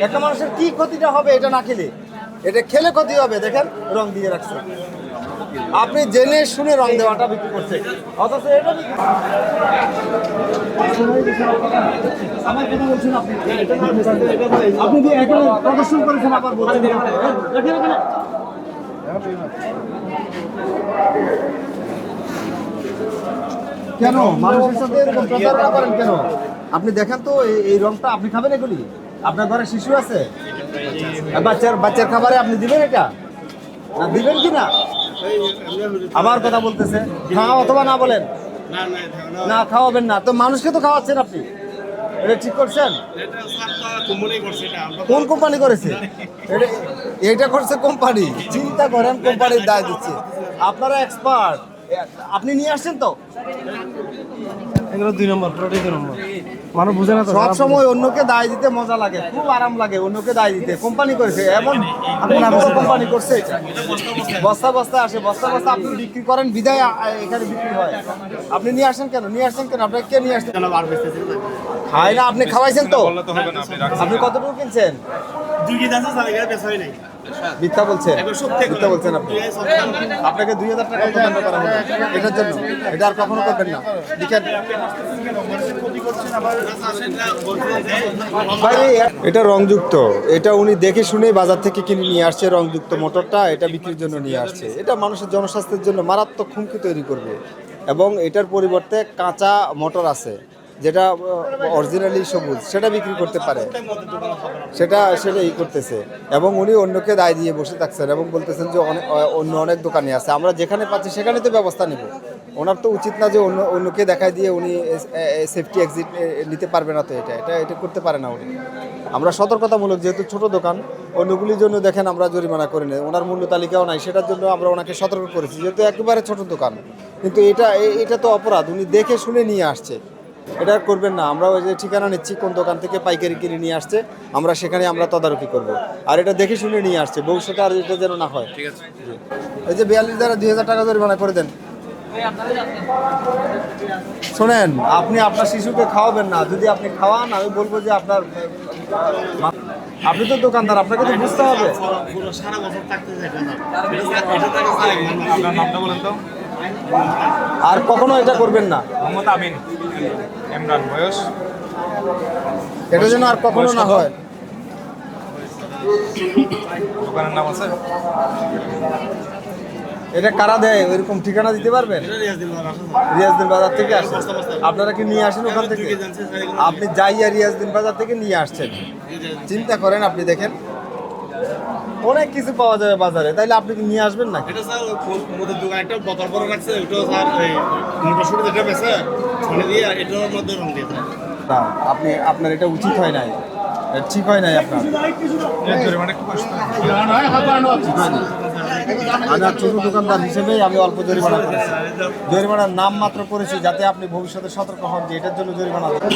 একটা মানুষের কি ক্ষতিটা হবে এটা না খেলে? এটা খেলে ক্ষতি হবে। দেখেন রং দিয়ে রাখছে, আপনি জেনে শুনে রং দেওয়াটা বিক্রি করছে, অথচ এটা আমার কথা বলছেন আপনি, আপনি যে এখানে প্রদর্শন করেছেন আবার বলছেন কেন মানুষের সাথে এরকম প্রচারণা করেন কেন? আপনি দেখেন তো এই রংটা আপনি খাবেন এগুলি? আপনার ঘরে শিশু আছে, বাচ্চার খাবারে আপনি দিবেন এটা? না দিবেন কি না? আমার কথা বলতেছে, হ্যাঁ অথবা না বলেন। না খাওয়াবেন না তো, মানুষকে তো খাওয়াচ্ছেন আপনি, এটা ঠিক করছেন? কোন কোম্পানি করেছে এটা? করছে কোম্পানি। চিন্তা করেন, কোম্পানির দায় দিচ্ছে। আপনারা এক্সপার্ট, আপনি নিয়ে আসছেন তো। এগুলো 2 নম্বর, পুরোটাই 2 নম্বর। মানুষ বুঝে না তো। সব সময় অন্যকে দায় দিতে মজা লাগে, খুব আরাম লাগে অন্যকে দায় দিতে। কোম্পানি করেছে এমন, আপনি না বলছেন কোম্পানি করছে এটা। বস্তা বস্তা আসে, বস্তা বস্তা আপনি বিক্রি করেন বিদায় এখানে বিক্রি হয়। আপনি নিয়ে আসেন কেন? নিয়ে আসছেন কেন? আপনাকে কে নিয়ে আসছেন? খায় না, আপনি খাওয়াইছেন তো? আপনি কতটুকু কিনছেন? 2 কেজি আছে স্যার, এখানে বেচা হয় নাই। মিথ্যা বলছেন, মিথ্যা বলছেন আপনি। আপনাকে 2000 টাকা দণ্ড করা হবে এটার জন্য। এটা আর কখনো করবেন না। দেখেন এটা রংযুক্ত, এটা উনি দেখে শুনেই বাজার থেকে কিনে নিয়ে আসছে। রংযুক্ত মোটরটা এটা বিক্রির জন্য নিয়ে আসছে। এটা মানুষের জনস্বাস্থ্যের জন্য মারাত্মক হুমকি তৈরি করবে। এবং এটার পরিবর্তে কাঁচা মোটর আছে যেটা অরিজিনালি সবুজ, সেটা বিক্রি করতে পারে, সেটাই করতেছে। এবং উনি অন্যকে দায় দিয়ে বসে থাকছেন এবং বলতেছেন যে অনেক দোকানে আছে, আমরা যেখানে পাচ্ছি সেখানে তো ব্যবস্থা নেব। ওনার তো উচিত না যে অন্যকে দেখায় দিয়ে উনি সেফটি এক্সিট নিতে পারবে না। তো এটা করতে পারে না উনি। আমরা সতর্কতামূলক, যেহেতু ছোট দোকান, অন্যগুলির জন্য দেখেন আমরা জরিমানা করি না, ওনার মূল্য তালিকাও নাই, সেটার জন্য আমরা ওনাকে সতর্ক করেছি, যেহেতু একেবারে ছোট দোকান। কিন্তু এটা তো অপরাধ, উনি দেখে শুনে নিয়ে আসছে, এটা করবেন না। আমরা ওই যে ঠিকানা নিচ্ছি কোন দোকান থেকে পাইকারি কিনে নিয়ে আসছে, আমরা সেখানে আমরা তদারকি করব। আর এটা দেখে শুনে নিয়ে আসছে, ভবিষ্যতে আর এটা যেন না হয়। ঠিক আছে, এই যে 42 দ্বারা 2000 টাকা জরিমানা করে দেন। শোনেন, আপনি আপনার শিশুকে খাওয়াবেন না, যদি আপনি খাওয়ান আমি বলবো যে আপনি তো দোকানদার, আপনাকে তো বুঝতে হবে। আর কখনো এটা করবেন না। মোহাম্মদ আমিন ইমরান, বয়স। এটা যেন আর কখনো না হয়। দোকানের নাম আছে? এটা কারা দেয় ওইরকম ঠিকানা দিতে পারবেন? রিয়াজদিন বাজার থেকে আসে। আপনারা কি নিয়ে আসেন ওখান থেকে? আপনি যাইয়া রিয়াজদিন বাজার থেকে নিয়ে আসছেন। চিন্তা করেন, আপনি দেখেন অনেক কিছু পাওয়া যাবে বাজারে, তাইলে আপনি কি নিয়ে আসবেন না? এটা স্যার মোদের দোকানে একটা বোতল বড় রাখছে, ওটাও স্যার এই মোটরশুটি যেটা বেচে ছড়ে দিয়ে এটার মধ্যে রং দিয়ে দেয়। না, আপনার এটা উচিত হয় নাই, ঠিক হয় নাই আপনার। আমি ছোট দোকানদার হিসেবে আমি অল্প জরিমানা করেছি, জরিমানার নাম মাত্র করেছি, যাতে আপনি ভবিষ্যতে সতর্ক হন যে এটার জন্য জরিমানা দেবেন।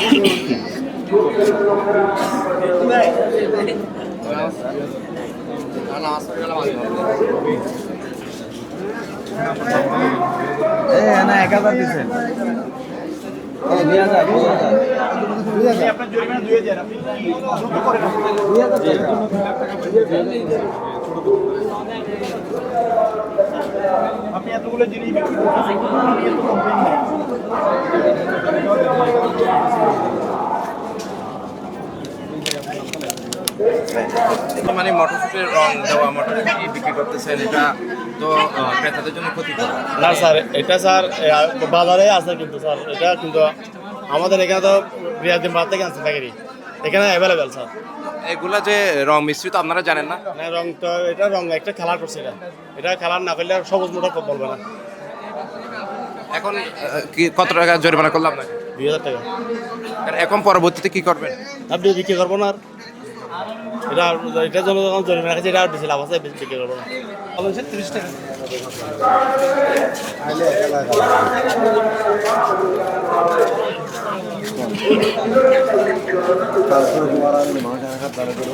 না 1000 দিচ্ছেন, আপনি এতগুলো জিনিস মানে মটরশুটির রং দেওয়া মটরশুটি বিক্রি করতেছেন, এটা তো ক্রেতাদের জন্য ক্ষতিকর না স্যার? এটা স্যার বাজারে আছে, কিন্তু স্যার এটা কিন্তু আমাদের এখানে তো রিয়াজদিন বাজার থেকে আনছে প্যাকেরি, এখানে অ্যাভেলেবেল স্যার। এগুলা যে রং মিশ্রিত আপনারা জানেন না? না, রং তো এটা রং একটা কালার করছে, এটা কালার না করলে সবুজ মোটর বলবে না। এখন কি কত টাকা জরিমানা করলাম আপনাকে? 2000 টাকা। এখন পরবর্তীতে কি করবেন? আপনি বিক্রি করবো না আর এটার জন্য যখন জরিমানা রাখছে, এটা আর বেশি লাভ আছে, বিক্রি করবো না। 30 টাকা। তারপরে